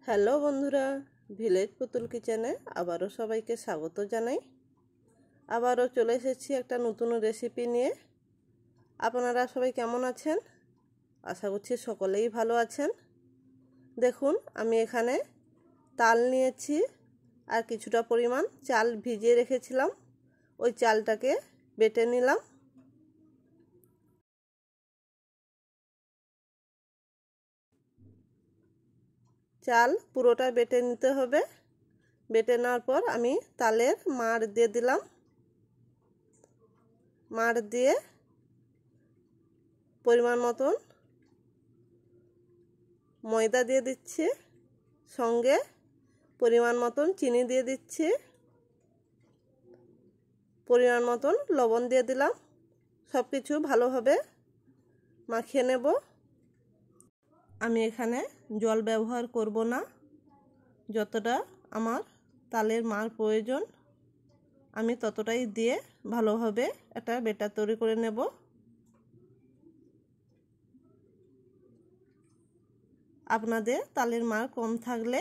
Hello বন্ধুরা, village পুতুল কিচেনে আবারও সবাইকে স্বাগত জানাই। আবারও চলে এসেছি একটা নতুন রেসিপি নিয়ে। আপনারা সবাই কেমন আছেন? আশা করছি সকলেই ভালো আছেন। দেখুন, আমি এখানে তাল নিয়েছি আর কিছুটা পরিমাণ চাল ভিজিয়ে রেখেছিলাম। ওই চালটাকে বেটে নিলাম। চাল পুরোটা বেটে নিতে হবে। বেটে নেওয়ার পর আমি তালের মাড় দিয়ে দিলাম। মাড় দিয়ে পরিমাণ মতন ময়দা দিয়ে দিচ্ছি, সঙ্গে পরিমাণ মতন চিনি দিয়ে দিচ্ছি, পরিমাণ মতন লবণ দিয়ে দিলাম। সব কিছু ভালোভাবে মাখিয়ে নেব। আমি এখানে জল ব্যবহার করব না। যতটা আমার তালের মাড় প্রয়োজন আমি ততটাই দিয়ে ভালোভাবে একটা ব্যাটার তৈরি করে নেব। আপনাদের তালের মাড় কম থাকলে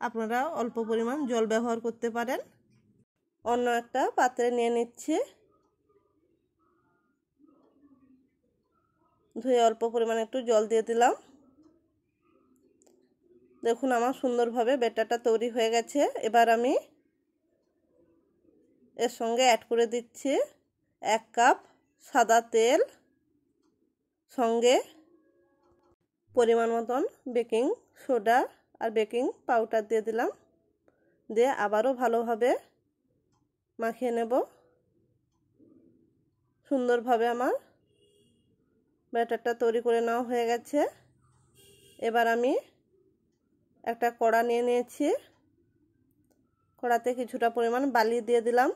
আপনারা অল্প পরিমাণ জল ব্যবহার করতে পারেন। অন্য একটা পাত্রে নিয়ে নিচ্ছি। ধুয়ে অল্প পরিমাণ একটু জল দিয়ে দিলাম। দেখুন, আমার সুন্দরভাবে ব্যাটারটা তৈরি হয়ে গেছে। এবার আমি এর সঙ্গে অ্যাড করে দিচ্ছি 1 কাপ সাদা তেল, সঙ্গে পরিমাণ মতন বেকিং সোডা আর বেকিং পাউডার দিয়ে দিলাম। দিয়ে আবারও ভালোভাবে মাখিয়ে নেব। সুন্দরভাবে আমার ব্যাটারটা তৈরি করে নেওয়া হয়ে গেছে। এবার আমি একটা কড়া নিয়ে নিয়েছি। কড়াতে কিছুটা পরিমাণ বালি দিয়ে দিলাম।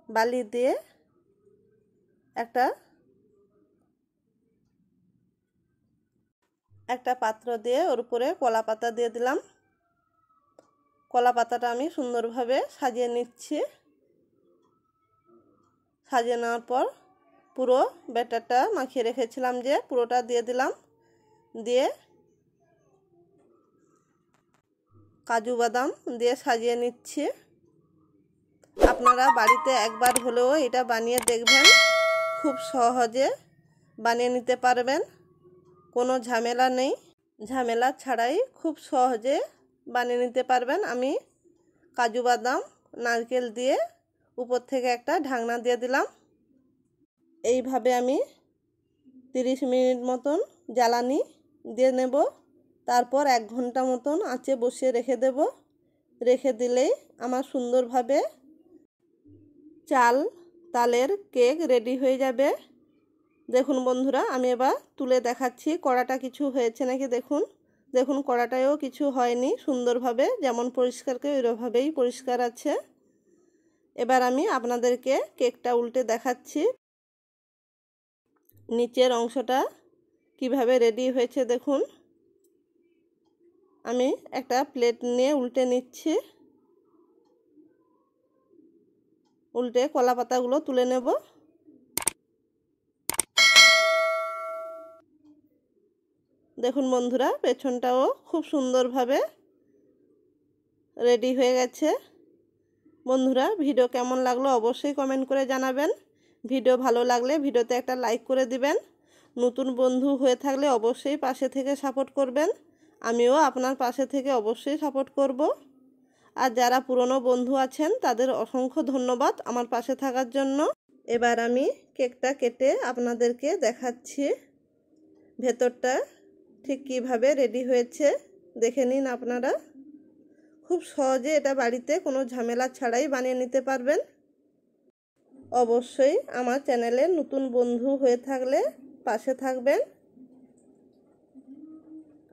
বালি দিয়ে একটা পাত্র দিয়ে ওর উপরে কলা পাতা দিয়ে দিলাম। কলা পাতাটা আমি সুন্দরভাবে সাজিয়ে নিচ্ছি। সাজিয়ে নেওয়ার পর পুরো ব্যাটারটা মাখিয়ে রেখেছিলাম যে পুরোটা দিয়ে দিলাম। দিয়ে কাজু বাদাম দিয়ে সাজিয়ে নিচ্ছি। আপনারা বাড়িতে একবার হলেও এটা বানিয়ে দেখবেন। খুব সহজে বানিয়ে নিতে পারবেন, কোনো ঝামেলা নেই। ঝামেলা ছাড়াই খুব সহজে বানিয়ে নিতে পারবেন। আমি কাজু বাদাম নারকেল দিয়ে উপর থেকে একটা ঢাকনা দিয়ে দিলাম। এইভাবে আমি 30 মিনিট মতন জ্বালানি দিয়ে নেব। তারপর 1 ঘন্টা মতন আঁচে বসিয়ে রেখে দেব। রেখে দিলেই আমার সুন্দরভাবে তালের কেক রেডি হয়ে যাবে। দেখুন বন্ধুরা, আমি এবার তুলে দেখাচ্ছি কড়াটা কিছু হয়েছে নাকি। দেখুন কড়াটায়ও কিছু হয়নি। সুন্দরভাবে যেমন পরিষ্কার করে ওইভাবেই পরিষ্কার আছে। এবার আমি আপনাদেরকে কেকটা উল্টে দেখাচ্ছি নিচের অংশটা কিভাবে রেডি হয়েছে। দেখুন, আমি একটা প্লেট নিয়ে উল্টে নিচ্ছি। উল্টে কলা পাতাগুলো তুলে নেব। দেখুন বন্ধুরা, পেছনটাও খুব সুন্দরভাবে রেডি হয়ে গেছে। বন্ধুরা, ভিডিও কেমন লাগলো অবশ্যই কমেন্ট করে জানাবেন। ভিডিও ভালো লাগলে ভিডিওতে একটা লাইক করে দিবেন। নতুন বন্ধু হয়ে থাকলে অবশ্যই পাশে থেকে সাপোর্ট করবেন। আমিও আপনার পাশে থেকে অবশ্যই সাপোর্ট করব। আর যারা পুরনো বন্ধু আছেন তাদের অসংখ্য ধন্যবাদ আমার পাশে থাকার জন্য। এবার আমি কেকটা কেটে আপনাদেরকে দেখাচ্ছি ভেতরটা ঠিক কিভাবে রেডি হয়েছে। দেখে নিন আপনারা। খুব সহজে এটা বাড়িতে কোনো ঝামেলা ছাড়াই বানিয়ে নিতে পারবেন। অবশ্যই আমার চ্যানেলে নতুন বন্ধু হয়ে থাকলে পাশে থাকবেন।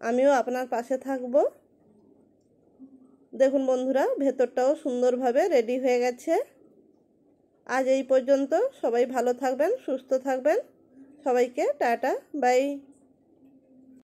আমিও আপনার পাশে থাকব। দেখুন বন্ধুরা, ভেতরটাও সুন্দরভাবে রেডি হয়ে গেছে। আজ এই পর্যন্ত। সবাই ভালো থাকবেন, সুস্থ থাকবেন। সবাইকে টাটা বাই।